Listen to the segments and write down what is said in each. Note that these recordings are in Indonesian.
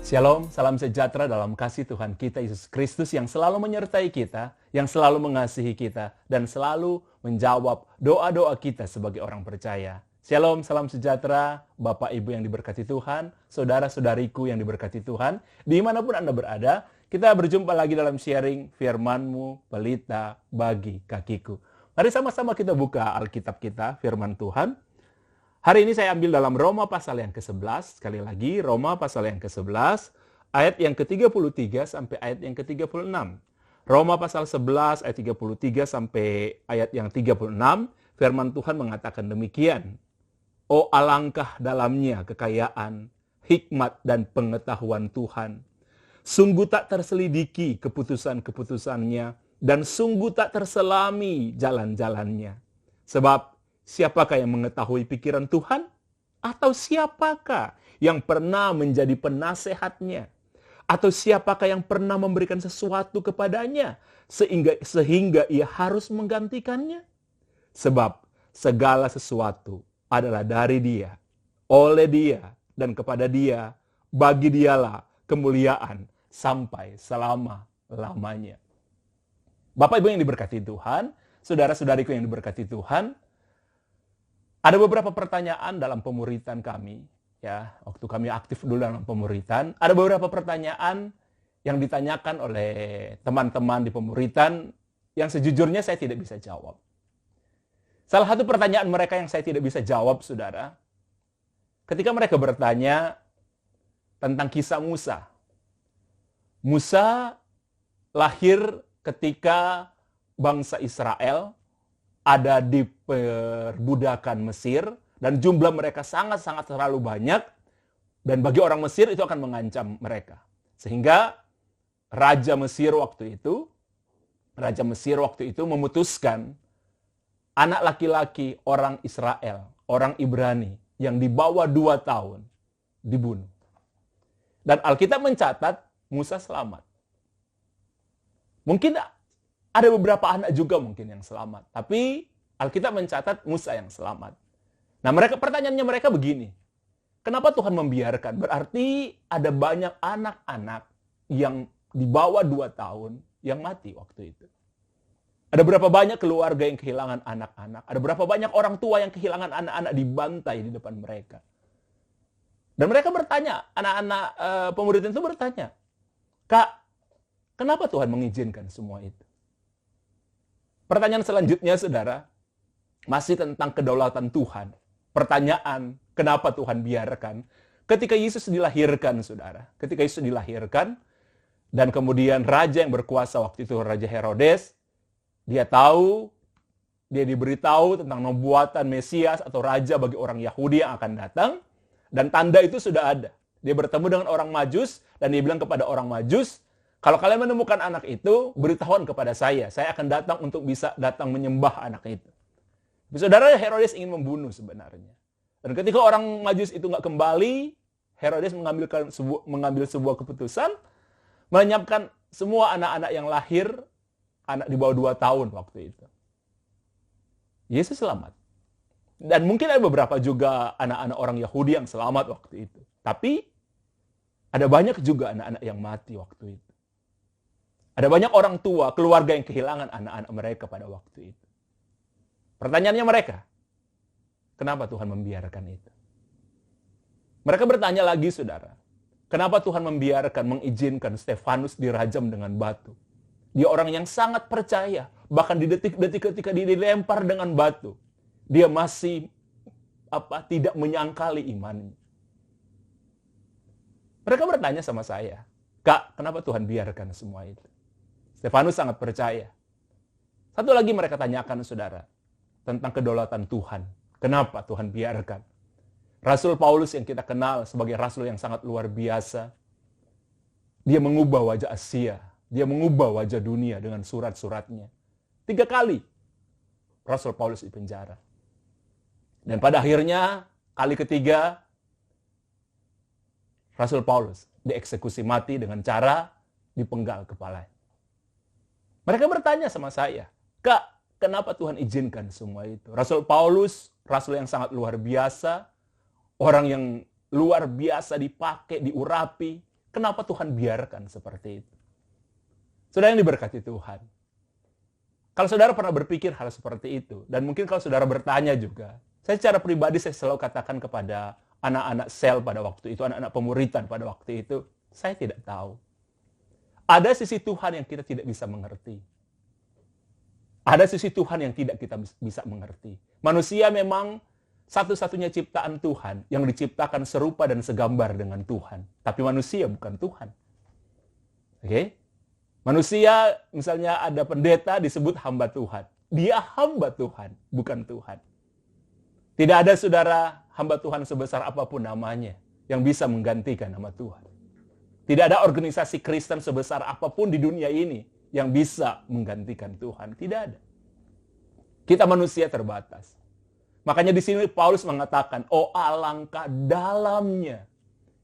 Shalom, salam sejahtera dalam kasih Tuhan kita Yesus Kristus yang selalu menyertai kita, yang selalu mengasihi kita, dan selalu menjawab doa-doa kita sebagai orang percaya. Shalom, salam sejahtera, Bapak Ibu yang diberkati Tuhan, saudara-saudariku yang diberkati Tuhan, dimanapun Anda berada, kita berjumpa lagi dalam sharing firman-Mu, pelita bagi kakiku. Mari sama-sama kita buka Alkitab kita, firman Tuhan. Hari ini saya ambil dalam Roma pasal yang ke-11, sekali lagi Roma pasal yang ke-11, ayat yang ke-33 sampai ayat yang ke-36. Roma pasal 11 ayat 33 sampai ayat yang 36, firman Tuhan mengatakan demikian. Oh alangkah dalamnya kekayaan, hikmat dan pengetahuan Tuhan. Sungguh tak terselidiki keputusan-keputusannya, dan sungguh tak terselami jalan-jalannya. Sebab siapakah yang mengetahui pikiran Tuhan? Atau siapakah yang pernah menjadi penasehatnya? Atau siapakah yang pernah memberikan sesuatu kepadanya sehingga ia harus menggantikannya? Sebab segala sesuatu adalah dari Dia, oleh Dia, dan kepada Dia, bagi Dialah kemuliaan sampai selama-lamanya. Bapak Ibu yang diberkati Tuhan, saudara-saudariku yang diberkati Tuhan, ada beberapa pertanyaan dalam pemuritan kami, ya, waktu kami aktif dulu dalam pemuritan, ada beberapa pertanyaan yang ditanyakan oleh teman-teman di pemuritan yang sejujurnya saya tidak bisa jawab. Salah satu pertanyaan mereka yang saya tidak bisa jawab, saudara, ketika mereka bertanya tentang kisah Musa. Musa lahir ketika bangsa Israel ada di perbudakan Mesir, dan jumlah mereka sangat-sangat terlalu banyak, dan bagi orang Mesir itu akan mengancam mereka. Sehingga Raja Mesir waktu itu memutuskan anak laki-laki orang Israel, orang Ibrani, yang di bawah 2 tahun dibunuh. Dan Alkitab mencatat Musa selamat. Mungkin ada beberapa anak juga mungkin yang selamat. Tapi Alkitab mencatat Musa yang selamat. Nah, pertanyaannya mereka begini. Kenapa Tuhan membiarkan? Berarti ada banyak anak-anak yang di bawah 2 tahun yang mati waktu itu. Ada berapa banyak keluarga yang kehilangan anak-anak. Ada berapa banyak orang tua yang kehilangan anak-anak dibantai di depan mereka. Dan mereka bertanya, anak-anak pemurid itu bertanya, Kak, kenapa Tuhan mengizinkan semua itu? Pertanyaan selanjutnya, saudara, masih tentang kedaulatan Tuhan. Pertanyaan, kenapa Tuhan biarkan? Ketika Yesus dilahirkan, saudara. Ketika Yesus dilahirkan, dan kemudian raja yang berkuasa waktu itu, Raja Herodes, dia diberitahu tentang nubuatan Mesias atau raja bagi orang Yahudi yang akan datang, dan tanda itu sudah ada. Dia bertemu dengan orang Majus, dan dia bilang kepada orang Majus, kalau kalian menemukan anak itu, beritahuan kepada saya akan datang untuk bisa datang menyembah anak itu. Saudara, Herodes ingin membunuh sebenarnya. Dan ketika orang Majus itu nggak kembali, Herodes mengambil sebuah keputusan, melenyapkan semua anak-anak yang lahir, anak di bawah 2 tahun waktu itu. Yesus selamat. Dan mungkin ada beberapa juga anak-anak orang Yahudi yang selamat waktu itu. Tapi, ada banyak juga anak-anak yang mati waktu itu. Ada banyak orang tua, keluarga yang kehilangan anak-anak mereka pada waktu itu. Pertanyaannya mereka, kenapa Tuhan membiarkan itu? Mereka bertanya lagi, saudara, kenapa Tuhan mengizinkan Stefanus dirajam dengan batu? Dia orang yang sangat percaya, bahkan di detik-detik ketika dia dilempar dengan batu, dia masih tidak menyangkali imannya. Mereka bertanya sama saya, Kak, kenapa Tuhan biarkan semua itu? Stefanus sangat percaya. Satu lagi mereka tanyakan, saudara, tentang kedaulatan Tuhan. Kenapa Tuhan biarkan? Rasul Paulus yang kita kenal sebagai rasul yang sangat luar biasa. Dia mengubah wajah Asia. Dia mengubah wajah dunia dengan surat-suratnya. 3 kali Rasul Paulus dipenjara. Dan pada akhirnya, kali ketiga, Rasul Paulus dieksekusi mati dengan cara dipenggal kepalanya. Mereka bertanya sama saya, Kak, kenapa Tuhan izinkan semua itu? Rasul Paulus, rasul yang sangat luar biasa, orang yang luar biasa dipakai, diurapi, Kenapa Tuhan biarkan seperti itu? Saudara yang diberkati Tuhan. Kalau saudara pernah berpikir hal seperti itu, dan mungkin kalau saudara bertanya juga, saya secara pribadi saya selalu katakan kepada anak-anak sel pada waktu itu, anak-anak pemuritan pada waktu itu, saya tidak tahu. Ada sisi Tuhan yang kita tidak bisa mengerti. Ada sisi Tuhan yang tidak kita bisa mengerti. Manusia memang satu-satunya ciptaan Tuhan yang diciptakan serupa dan segambar dengan Tuhan. Tapi manusia bukan Tuhan. Oke? Manusia, misalnya ada pendeta disebut hamba Tuhan. Dia hamba Tuhan, bukan Tuhan. Tidak ada saudara hamba Tuhan sebesar apapun namanya yang bisa menggantikan nama Tuhan. Tidak ada organisasi Kristen sebesar apapun di dunia ini yang bisa menggantikan Tuhan. Tidak ada. Kita manusia terbatas. Makanya di sini Paulus mengatakan, oh alangkah dalamnya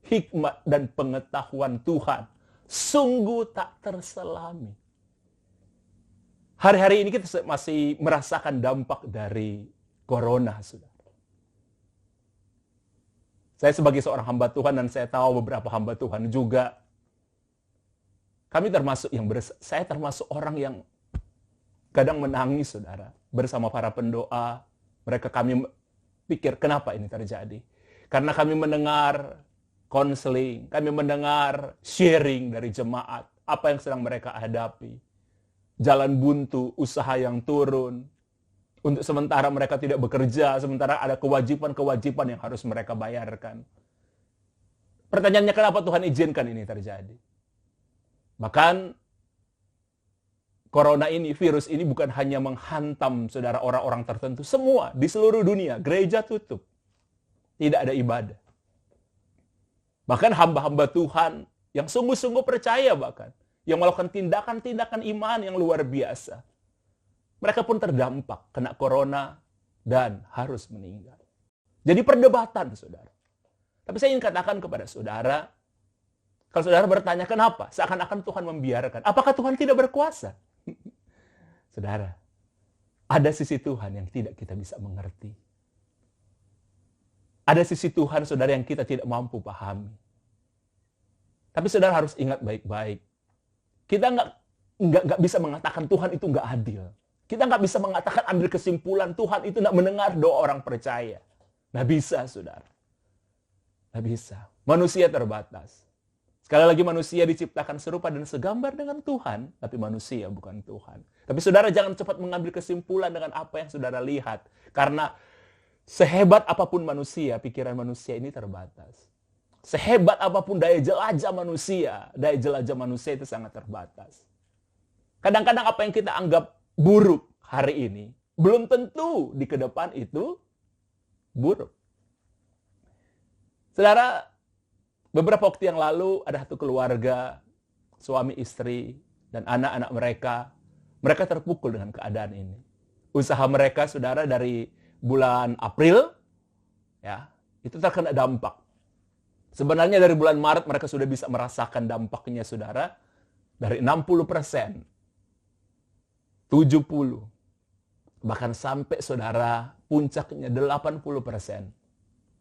hikmat dan pengetahuan Tuhan. Sungguh tak terselami. Hari-hari ini kita masih merasakan dampak dari corona, saudara. Saya sebagai seorang hamba Tuhan dan saya tahu beberapa hamba Tuhan juga. Kami termasuk saya termasuk orang yang kadang menangis, saudara. Bersama para pendoa, kami pikir kenapa ini terjadi. Karena kami mendengar konseling, kami mendengar sharing dari jemaat, apa yang sedang mereka hadapi. Jalan buntu, usaha yang turun. Untuk sementara mereka tidak bekerja, sementara ada kewajiban-kewajiban yang harus mereka bayarkan. Pertanyaannya kenapa Tuhan izinkan ini terjadi? Bahkan corona ini, virus ini bukan hanya menghantam saudara orang-orang tertentu. Semua, di seluruh dunia, gereja tutup. Tidak ada ibadah. Bahkan hamba-hamba Tuhan yang sungguh-sungguh percaya bahkan. Yang melakukan tindakan-tindakan iman yang luar biasa. Mereka pun terdampak, kena corona, dan harus meninggal. Jadi perdebatan, saudara. Tapi saya ingin katakan kepada saudara, kalau saudara bertanya kenapa, seakan-akan Tuhan membiarkan. Apakah Tuhan tidak berkuasa? Saudara, ada sisi Tuhan yang tidak kita bisa mengerti. Ada sisi Tuhan, saudara, yang kita tidak mampu pahami. Tapi saudara harus ingat baik-baik. Kita nggak bisa mengatakan Tuhan itu nggak adil. Kita nggak bisa mengatakan ambil kesimpulan Tuhan itu nggak mendengar doa orang percaya. Nggak bisa, saudara. Nggak bisa. Manusia terbatas. Sekali lagi manusia diciptakan serupa dan segambar dengan Tuhan, tapi manusia bukan Tuhan. Tapi saudara jangan cepat mengambil kesimpulan dengan apa yang saudara lihat. Karena sehebat apapun manusia, pikiran manusia ini terbatas. Sehebat apapun daya jelajah manusia itu sangat terbatas. Kadang-kadang apa yang kita anggap buruk hari ini, belum tentu di ke depan itu buruk. Saudara, beberapa waktu yang lalu ada satu keluarga, suami istri, dan anak-anak mereka terpukul dengan keadaan ini. Usaha mereka, saudara, dari bulan April, ya, itu terkena dampak. Sebenarnya dari bulan Maret mereka sudah bisa merasakan dampaknya, saudara, dari 60%, 70%, bahkan sampai, saudara, puncaknya 80%.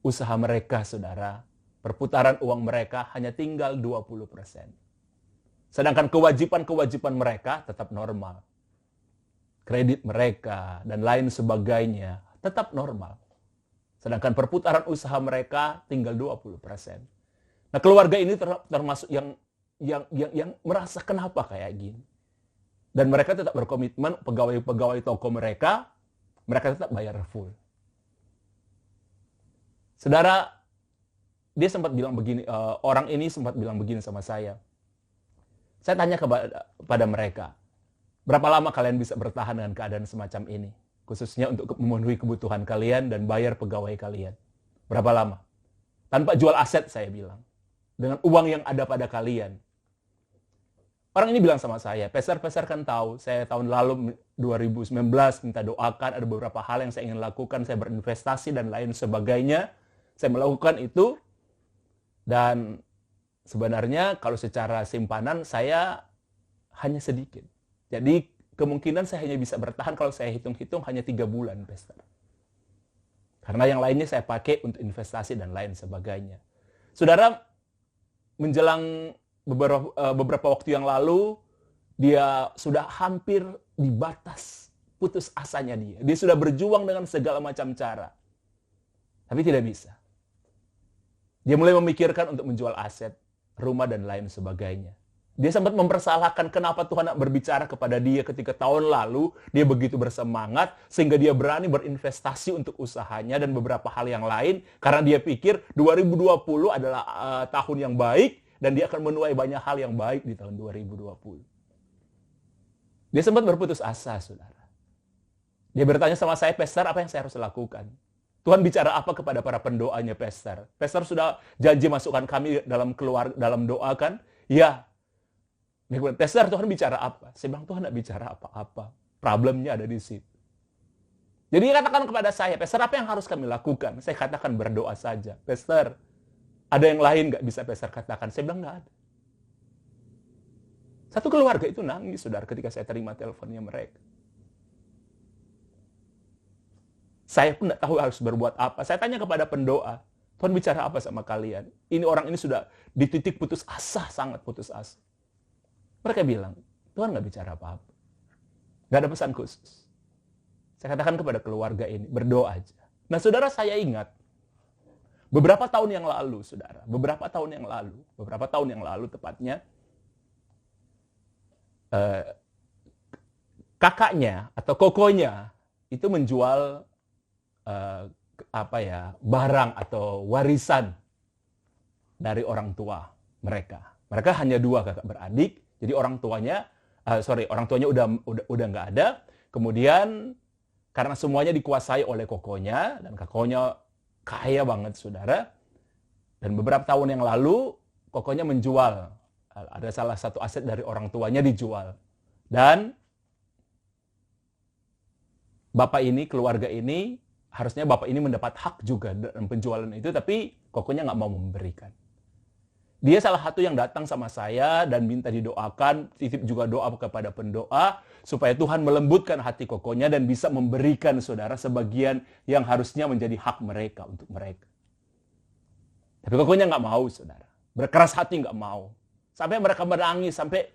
Usaha mereka, saudara, perputaran uang mereka hanya tinggal 20%. Sedangkan kewajiban-kewajiban mereka tetap normal. Kredit mereka dan lain sebagainya tetap normal. Sedangkan perputaran usaha mereka tinggal 20%. Nah, keluarga ini termasuk yang merasa kenapa kayak gini. Dan mereka tetap berkomitmen, pegawai-pegawai toko mereka tetap bayar full. Saudara, dia sempat bilang begini, orang ini sempat bilang begini sama saya. Saya tanya kepada mereka, berapa lama kalian bisa bertahan dengan keadaan semacam ini? Khususnya untuk memenuhi kebutuhan kalian dan bayar pegawai kalian. Berapa lama? Tanpa jual aset, saya bilang. Dengan uang yang ada pada kalian. Orang ini bilang sama saya, Peser kan tahu, saya tahun lalu 2019 minta doakan, ada beberapa hal yang saya ingin lakukan, saya berinvestasi dan lain sebagainya. Saya melakukan itu, dan sebenarnya kalau secara simpanan saya hanya sedikit. Jadi kemungkinan saya hanya bisa bertahan kalau saya hitung-hitung hanya 3 bulan, Pastor. Karena yang lainnya saya pakai untuk investasi dan lain sebagainya. Saudara, menjelang beberapa waktu yang lalu, dia sudah hampir di batas putus asanya dia. Dia sudah berjuang dengan segala macam cara. Tapi tidak bisa. Dia mulai memikirkan untuk menjual aset, rumah, dan lain sebagainya. Dia sempat mempersalahkan kenapa Tuhan nak berbicara kepada dia ketika tahun lalu dia begitu bersemangat sehingga dia berani berinvestasi untuk usahanya dan beberapa hal yang lain karena dia pikir 2020 adalah tahun yang baik dan dia akan menuai banyak hal yang baik di tahun 2020. Dia sempat berputus asa, saudara. Dia bertanya sama saya, Pastor, apa yang saya harus lakukan? Tuhan bicara apa kepada para pendoanya, Pastor? Pastor sudah janji masukkan kami dalam doa kan? Ya. Pastor, Tuhan bicara apa? Saya bilang, Tuhan tidak bicara apa-apa. Problemnya ada di situ. Jadi katakan kepada saya, Pastor, apa yang harus kami lakukan? Saya katakan berdoa saja. Pastor, ada yang lain nggak bisa Pastor katakan? Saya bilang, nggak ada. Satu keluarga itu nangis, saudara, ketika saya terima teleponnya mereka. Saya pun tidak tahu harus berbuat apa. Saya tanya kepada pendoa, Tuhan bicara apa sama kalian? Orang ini sudah di titik putus asa, sangat putus asa. Mereka bilang, Tuhan nggak bicara apa-apa. Nggak ada pesan khusus. Saya katakan kepada keluarga ini, berdoa aja. Nah, saudara, saya ingat, beberapa tahun yang lalu, saudara, beberapa tahun yang lalu tepatnya, kakaknya atau kokonya itu menjual barang atau warisan dari orang tua mereka. Mereka hanya 2 kakak beradik. Jadi orang tuanya udah nggak ada. Kemudian karena semuanya dikuasai oleh kokonya dan kokonya kaya banget, saudara. Dan beberapa tahun yang lalu kokonya menjual. Ada salah satu aset dari orang tuanya dijual. Dan keluarga ini, harusnya bapak ini mendapat hak juga dalam penjualan itu, tapi kokonya nggak mau memberikan. Dia salah satu yang datang sama saya dan minta didoakan, titip juga doa kepada pendoa, supaya Tuhan melembutkan hati kokonya dan bisa memberikan, saudara, sebagian yang harusnya menjadi hak mereka untuk mereka. Tapi kokonya nggak mau, saudara. Berkeras hati nggak mau. Sampai mereka menangis, sampai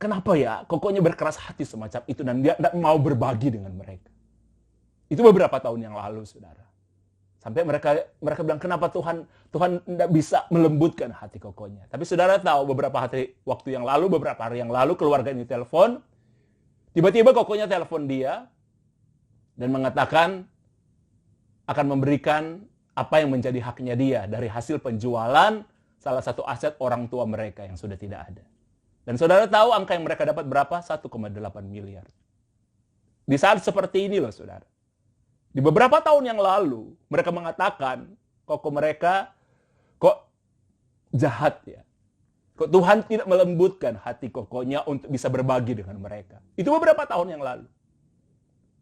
kenapa ya kokonya berkeras hati semacam itu dan dia nggak mau berbagi dengan mereka. Itu beberapa tahun yang lalu, saudara. Sampai mereka bilang, kenapa Tuhan tidak bisa melembutkan hati kokonya. Tapi saudara tahu, beberapa hari yang lalu, keluarga ini telepon. Tiba-tiba kokonya telepon dia dan mengatakan akan memberikan apa yang menjadi haknya dia dari hasil penjualan salah satu aset orang tua mereka yang sudah tidak ada. Dan saudara tahu angka yang mereka dapat berapa? 1,8 miliar. Di saat seperti ini loh, saudara. Di beberapa tahun yang lalu, mereka mengatakan, koko mereka kok jahat ya. Kok Tuhan tidak melembutkan hati kokonya untuk bisa berbagi dengan mereka. Itu beberapa tahun yang lalu.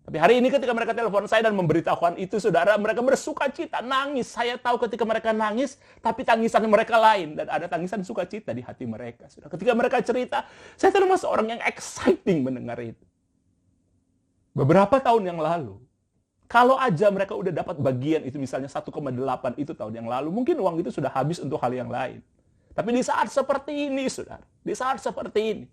Tapi hari ini ketika mereka telepon saya dan memberitahukan itu, saudara, mereka bersuka cita, nangis. Saya tahu ketika mereka nangis, tapi tangisan mereka lain. Dan ada tangisan sukacita di hati mereka. Saudara. Ketika mereka cerita, saya termasuk orang yang exciting mendengar itu. Beberapa tahun yang lalu, kalau aja mereka udah dapat bagian itu misalnya 1,8 itu tahun yang lalu, mungkin uang itu sudah habis untuk hal yang lain. Tapi di saat seperti ini, saudara, di saat seperti ini,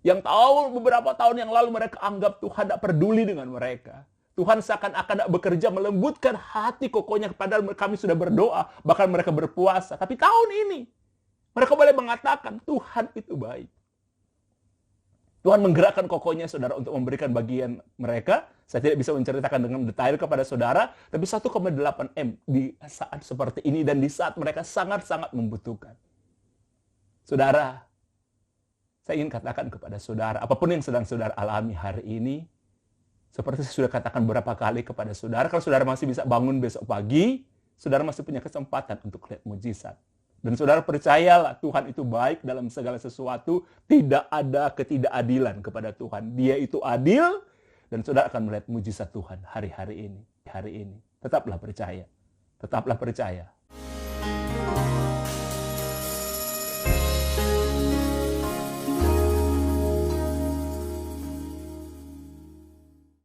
yang tahu beberapa tahun yang lalu mereka anggap Tuhan tidak peduli dengan mereka. Tuhan seakan-akan tidak bekerja melembutkan hati kokonya, padahal kami sudah berdoa, bahkan mereka berpuasa. Tapi tahun ini, mereka boleh mengatakan Tuhan itu baik. Tuhan menggerakkan kokonya, saudara, untuk memberikan bagian mereka. Saya tidak bisa menceritakan dengan detail kepada saudara, tapi 1,8 M di saat seperti ini dan di saat mereka sangat-sangat membutuhkan. Saudara, saya ingin katakan kepada saudara, apapun yang sedang saudara alami hari ini, seperti saya sudah katakan beberapa kali kepada saudara, kalau saudara masih bisa bangun besok pagi, saudara masih punya kesempatan untuk lihat mujizat. Dan saudara percayalah, Tuhan itu baik dalam segala sesuatu. Tidak ada ketidakadilan kepada Tuhan. Dia itu adil. Dan saudara akan melihat mujizat Tuhan hari-hari ini. Hari ini. Tetaplah percaya. Tetaplah percaya.